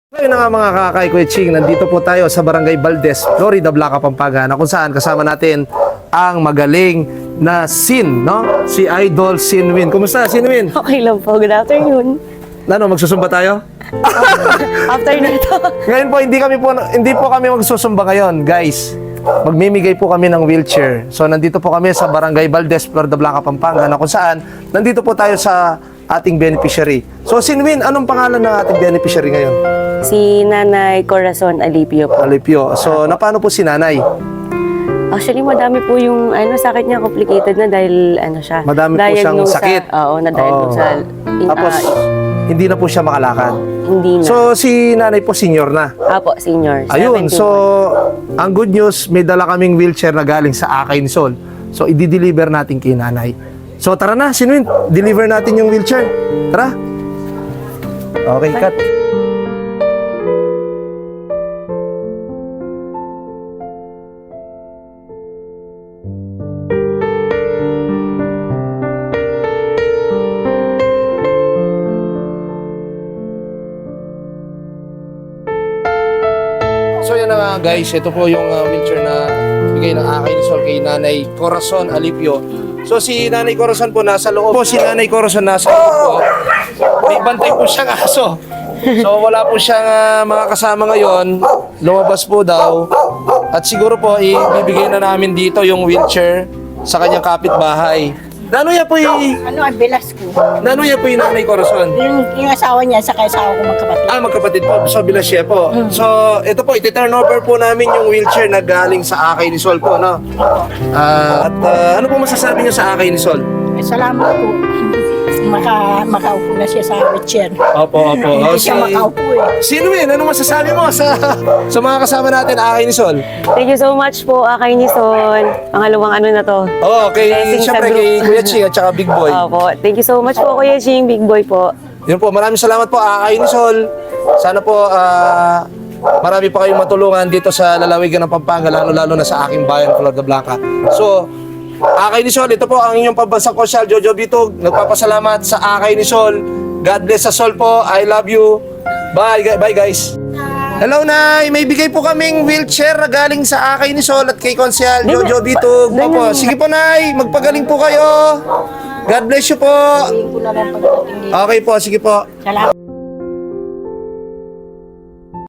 Ngayon na nga mga kakay Kuya Ching, nandito po tayo sa Barangay Valdez, Florida, Blanca, Pampanga, na kung saan kasama natin ang magaling na Sin, no? Si Idol Sinwin. Kumusta, Sinwin? Okay lang po. Good afternoon. Ano, magsusumba tayo? After na ito. Ngayon po, hindi po kami magsusumba ngayon, guys. Magmimigay po kami ng wheelchair. So, nandito po kami sa Barangay Valdez, Florida, Blanca, Pampanga, na kung saan nandito po tayo sa ating beneficiary. So, Sinwin, anong pangalan ng ating beneficiary ngayon? Si Nanay Corazon Alipio po. Alipio. So, napano po si nanay? Actually, madami po yung sakit niya, complicated na dahil siya. Madami po siyang diagnose sakit. na-diagnose sa... Tapos, hindi na po siya makalakad. Hindi na. So, si nanay po senior na. Apo, senior. Ayun, 71. so, ang good news, may dala kaming wheelchair na galing sa Akay ni Sol. So, i-deliver natin kay nanay. So, tara na, Sinwin, deliver natin yung wheelchair. Tara. Okay, cut. So yan na nga guys, ito po yung wheelchair na bigay ng Akay ni Sol kay Nanay Corazon Alipio. So si Nanay Corazon po nasa loob po, may bantay po siyang aso. So wala po siyang mga kasama ngayon, lumabas po daw. At siguro po ibibigay na namin dito yung wheelchair sa kanyang kapitbahay. Nanuya po yung Nanuya po yung Nanay Corazon. Yung asawa niya sa asawa ko magkapatid. Magkapatid po. So, Bilasya po. So, ito po, iti-turn over po namin yung wheelchair na galing sa Akay ni Sol po, no? Ano po masasabi niyo sa Akay ni Sol? Salamat po. Makaupo na siya sa wheelchair. Opo. Hindi siya makaupo eh. Sinwin, ano masasabi mo sa mga kasama natin, Akay ni Sol? Thank you so much po, Akay ni Sol. Pangalawang na to. Blessings sa Siyempre, group. kay Kuya Ching at saka Big Boy. Opo. Thank you so much po, Kuya Ching, Big Boy po. Yun po, maraming salamat po, Akay ni Sol. Sana po, marami pa kayong matulungan dito sa lalawigan ng Pampanga, lalo-lalo na sa aking bayan, Florida Blanca. So, Akay ni Sol, ito po ang inyong pambansang konsyal, Jojo Bitog. Nagpapasalamat sa Akay ni Sol. God bless sa Sol po. I love you. Bye guys. Hello, Nay. May bigay po kaming wheelchair na galing sa Akay ni Sol at kay konsyal, Jojo Bitog. Opo, sige po, Nay. Magpagaling po kayo. God bless you po. Hindi ko na lang pagdating dito. Okay po, sige po. Salamat.